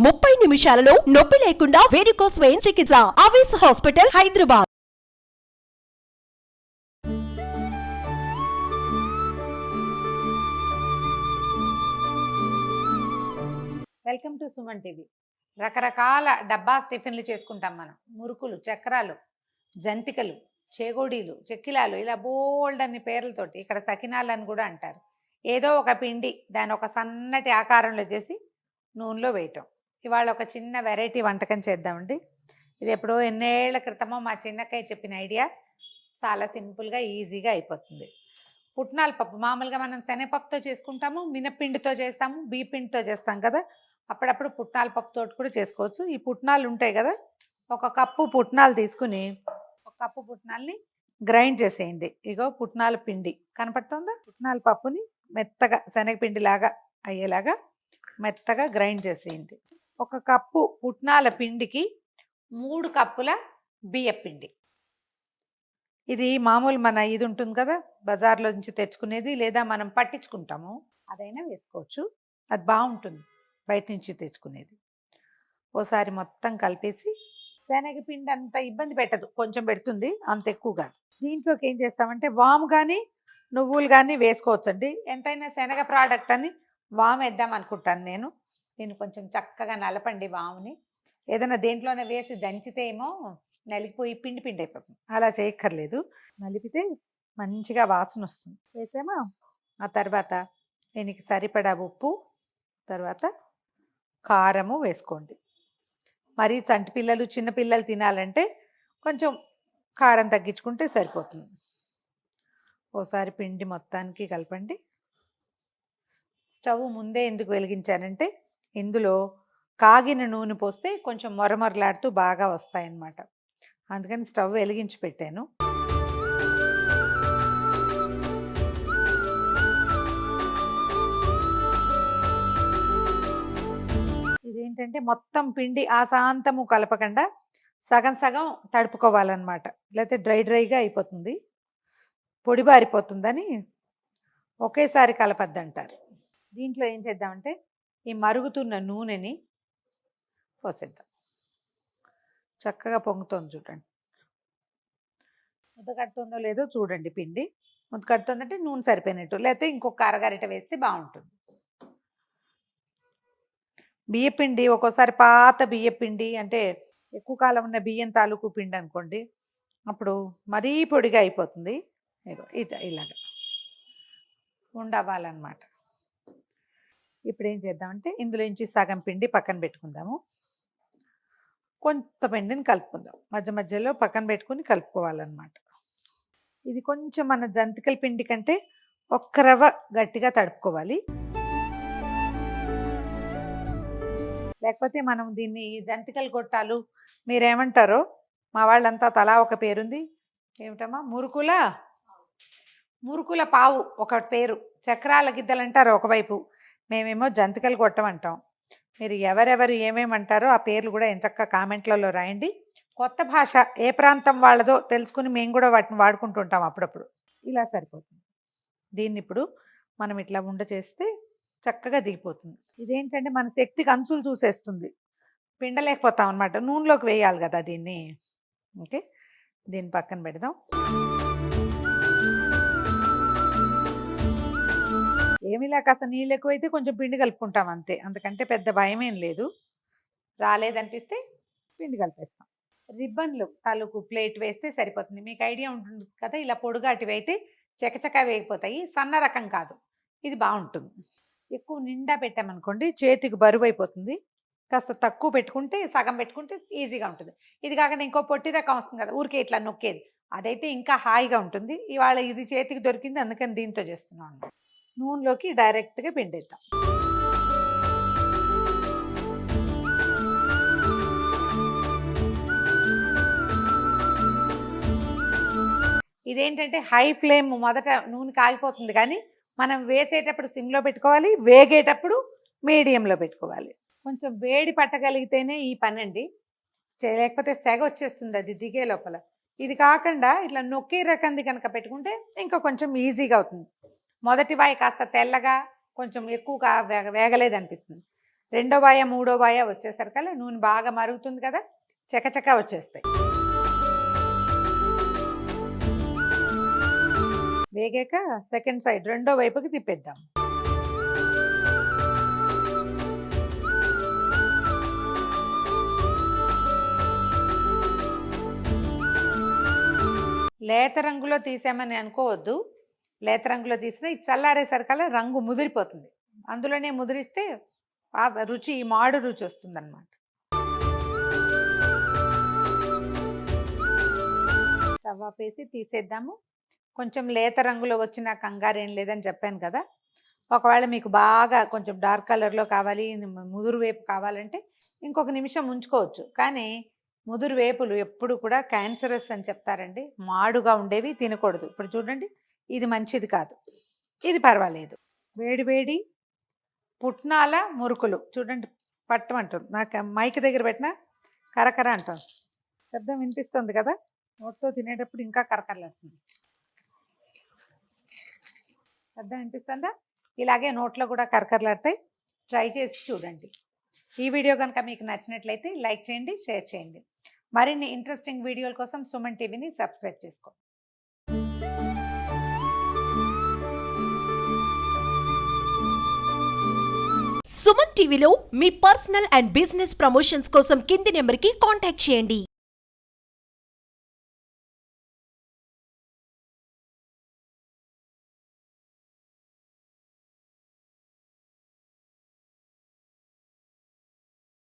30 నిమిషాలలో నొప్పి లేకుండా వేడికోస్ వెయిన్ చికిత్స. ఆవేశ hospital, Hyderabad. Welcome to Suman TV. రకరకాల డబ్బాస్ టిఫిన్లు చేసుకుంటాం మనం. మురుకులు, చక్రాలు, జంతికలు, చేగోడీలు, చెక్కిలాలు, ఇలా బోల్డ్ అన్ని పేర్లతోటి. ఇక్కడ సకినాలు అని కూడా అంటారు. ఏదో ఒక పిండి దాని ఒక సన్నటి ఆకారంలో చేసి నూనెలో వేయటం. ఇవాళ ఒక చిన్న వెరైటీ వంటకం చేద్దామండి. ఇది ఎప్పుడో ఎన్నేళ్ల క్రితమో మా చిన్నక్కయ్య చెప్పిన ఐడియా. చాలా సింపుల్గా ఈజీగా అయిపోతుంది. పుట్నాల పప్పు మామూలుగా మనం శనగపప్పుతో చేసుకుంటాము, మినప్పిండితో చేస్తాము, బియ్యపిండితో చేస్తాం కదా. అప్పుడప్పుడు పుట్నాల పప్పుతో కూడా చేసుకోవచ్చు. ఈ పుట్నాలు ఉంటాయి కదా, ఒక కప్పు పుట్నాలు తీసుకుని ఒక కప్పు పుట్నాల్ని గ్రైండ్ చేసేయండి. ఇగో పుట్నాల పిండి కనపడుతుందా? పుట్నాల పప్పుని మెత్తగా శనగపిండి లాగా అయ్యేలాగా మెత్తగా గ్రైండ్ చేసేయండి. ఒక కప్పు పుట్నాల పిండికి 3 కప్పుల బియ్యపిండి. ఇది మామూలు మన ఇది ఉంటుంది కదా, బజార్లో నుంచి తెచ్చుకునేది, లేదా మనం పట్టించుకుంటాము, అదైనా వేసుకోవచ్చు. అది బాగుంటుంది బయట నుంచి తెచ్చుకునేది. ఓసారి మొత్తం కలిపేసి, శనగపిండి అంత ఇబ్బంది పెట్టదు, కొంచెం పెడుతుంది, అంత ఎక్కువ కాదు. దీంట్లోకి ఏం చేస్తామంటే వాము కానీ నువ్వులు కానీ వేసుకోవచ్చండి. ఎంతైనా శనగ ప్రోడక్ట్ అని వాము వేద్దాం అనుకుంటాను నేను. దీన్ని కొంచెం చక్కగా నలపండి వాముని. ఏదైనా దేంట్లోనే వేసి దంచితే ఏమో నలిగిపోయి పిండి పిండి అయిపోతుంది. అలా చేయక్కర్లేదు, నలిపితే మంచిగా వాసన వస్తుంది. వేసామా, ఆ తర్వాత దీనికి సరిపడా ఉప్పు, తర్వాత కారము వేసుకోండి. మరి చంటి పిల్లలు చిన్నపిల్లలు తినాలంటే కొంచెం కారం తగ్గించుకుంటే సరిపోతుంది. ఓసారి పిండి మొత్తానికి కలపండి. స్టవ్ ముందే ఎందుకు వెలిగించానంటే ఇందులో కాగిన నూనె పోస్తే కొంచెం మొరమొరలాడుతూ బాగా వస్తాయన్నమాట. అందుకని స్టవ్ వెలిగించి పెట్టాను. ఇదేంటంటే మొత్తం పిండి ఆశాంతము కలపకుండా సగం సగం తడుపుకోవాలన్నమాట. లేకపోతే డ్రైగా అయిపోతుంది, పొడి బారిపోతుందని ఒకేసారి కలపద్దంటారు. దీంట్లో ఏం చేద్దామంటే ఈ మరుగుతున్న నూనెని పోసేద్దాం. చక్కగా పొంగుతుంది చూడండి. ముద్ద కడుతుందో లేదో చూడండి. పిండి ముద్ద కడుతుందంటే నూనె సరిపోయినట్టు, లేకపోతే ఇంకొక అరగరిట వేస్తే బాగుంటుంది. బియ్యపిండి ఒక్కోసారి పాత బియ్యపిండి అంటే ఎక్కువ కాలం ఉన్న బియ్యం తాలూకు పిండి అనుకోండి, అప్పుడు మరీ పొడిగా అయిపోతుంది. ఇలాగా ఉండవాలన్నమాట. ఇప్పుడు ఏం చేద్దామంటే ఇందులో నుంచి సగం పిండి పక్కన పెట్టుకుందాము. కొంత పిండిని కలుపుకుందాం. మధ్య మధ్యలో పక్కన పెట్టుకుని కలుపుకోవాలన్నమాట. ఇది కొంచెం మన జంతికల పిండి కంటే ఒక్క రవ్వ గట్టిగా తడుపుకోవాలి. లేకపోతే మనం దీన్ని జంతికలు గొట్టాలు మీరేమంటారో, మా వాళ్ళంతా తలా ఒక పేరుంది. ఏమిటమ్మా, మురుకుల పావు ఒక పేరు, చక్రాల గిద్దలు అంటారు ఒకవైపు, మేమేమో జంతికలు గొట్టమంటాం. మీరు ఎవరెవరు ఏమేమంటారో ఆ పేర్లు కూడా ఎంచక్క కామెంట్లలో రాయండి. కొత్త భాష ఏ ప్రాంతం వాళ్ళదో తెలుసుకుని మేము కూడా వాటిని వాడుకుంటుంటాం అప్పుడప్పుడు. ఇలా సరిపోతుంది. దీన్ని ఇప్పుడు మనం ఇట్లా ఉండ చేస్తే చక్కగా దిగిపోతుంది. ఇదేంటంటే మన శక్తికి అంచులు చూసేస్తుంది, పిండలేకపోతాం అనమాట. నూనెలోకి వేయాలి కదా దీన్ని. ఓకే, దీన్ని పక్కన పెడదాం. ఏమిలా కాస్త నీళ్ళు ఎక్కువైతే కొంచెం పిండి కలుపుకుంటాం అంతే, అందుకంటే పెద్ద భయం ఏం లేదు. రాలేదనిపిస్తే పిండి కలిపేస్తాం. రిబ్బన్లు తాలూకు ప్లేట్ వేస్తే సరిపోతుంది. మీకు ఐడియా ఉంటుంది కదా, ఇలా పొడుగాటివి అయితే చకచక వేగిపోతాయి. సన్న రకం కాదు, ఇది బాగుంటుంది. ఎక్కువ నిండా పెట్టామనుకోండి చేతికి బరువు అయిపోతుంది. కాస్త తక్కువ పెట్టుకుంటే, సగం పెట్టుకుంటే ఈజీగా ఉంటుంది. ఇది కాకుండా ఇంకో పొట్టి రకం వస్తుంది కదా, ఊరికే ఇట్లా నొక్కేది, అదైతే ఇంకా హాయిగా ఉంటుంది. ఇవాళ ఇది చేతికి దొరికింది, అందుకని దీంతో చేస్తున్నాం అన్నమాట. నూనెలోకి డైరెక్ట్గా పిండేద్దాం. ఇదేంటంటే హై ఫ్లేమ్, మొదట నూనె కాగిపోతుంది కానీ మనం వేసేటప్పుడు సిమ్లో పెట్టుకోవాలి, వేగేటప్పుడు మీడియంలో పెట్టుకోవాలి. కొంచెం వేడి పట్టగలిగితేనే ఈ పని అండి, లేకపోతే సెగ వచ్చేస్తుంది అది దిగే లోపల. ఇది కాకుండా ఇట్లా నొక్కే రకంది కనుక పెట్టుకుంటే ఇంకా కొంచెం ఈజీగా అవుతుంది. మొదటి వాయి కాస్త తెల్లగా కొంచెం ఎక్కువగా వేగలేదనిపిస్తుంది. రెండో వాయ మూడో వాయ వచ్చేసరికల్లా నూనె బాగా మరుగుతుంది కదా, చకచక వచ్చేస్తాయి. వేగాక సెకండ్ సైడ్ రెండో వైపుకి తిప్పేద్దాం. లేత రంగులో తీసామని అనుకోవద్దు. లేత రంగులో తీసినా ఇది చల్లారేసరికల్లా రంగు ముదిరిపోతుంది. అందులోనే ముదిరిస్తే రుచి మాడు రుచి వస్తుందన్నమాట. స్టవ్ ఆపేసి తీసేద్దాము. కొంచెం లేత రంగులో వచ్చిన కంగారేం లేదని చెప్పాను కదా. ఒకవేళ మీకు బాగా కొంచెం డార్క్ కలర్లో కావాలి, ముదురు వేపు కావాలంటే ఇంకొక నిమిషం ఉంచుకోవచ్చు. కానీ ముదురు వేపులు ఎప్పుడు కూడా క్యాన్సరస్ అని చెప్తారండి. మాడుగా ఉండేవి తినకూడదు. ఇప్పుడు చూడండి, ఇది మంచిది కాదు, ఇది పర్వాలేదు. వేడి వేడి పుట్నాల మురుకులు చూడండి, పట్టమంటుంది. నాకు మైక్ దగ్గర పెట్టినా కరకర అంటుంది. శబ్దం వినిపిస్తుంది కదా, నోట్తో తినేటప్పుడు ఇంకా కరకరలేస్తుంది. శబ్దం వినిపిస్తుందా? ఇలాగే నోట్లో కూడా కరకరలాడతాయి. ట్రై చేసి చూడండి. ఈ వీడియో కనుక మీకు నచ్చినట్లయితే లైక్ చేయండి, షేర్ చేయండి. మరిన్ని ఇంట్రెస్టింగ్ వీడియోల కోసం సుమన్ టీవీని సబ్స్క్రైబ్ చేసుకోండి. సుమన్ టీవీలో మీ పర్సనల్ అండ్ బిజినెస్ ప్రమోషన్స్ కోసం కింది నెంబర్కి కాంటాక్ట్ చేయండి.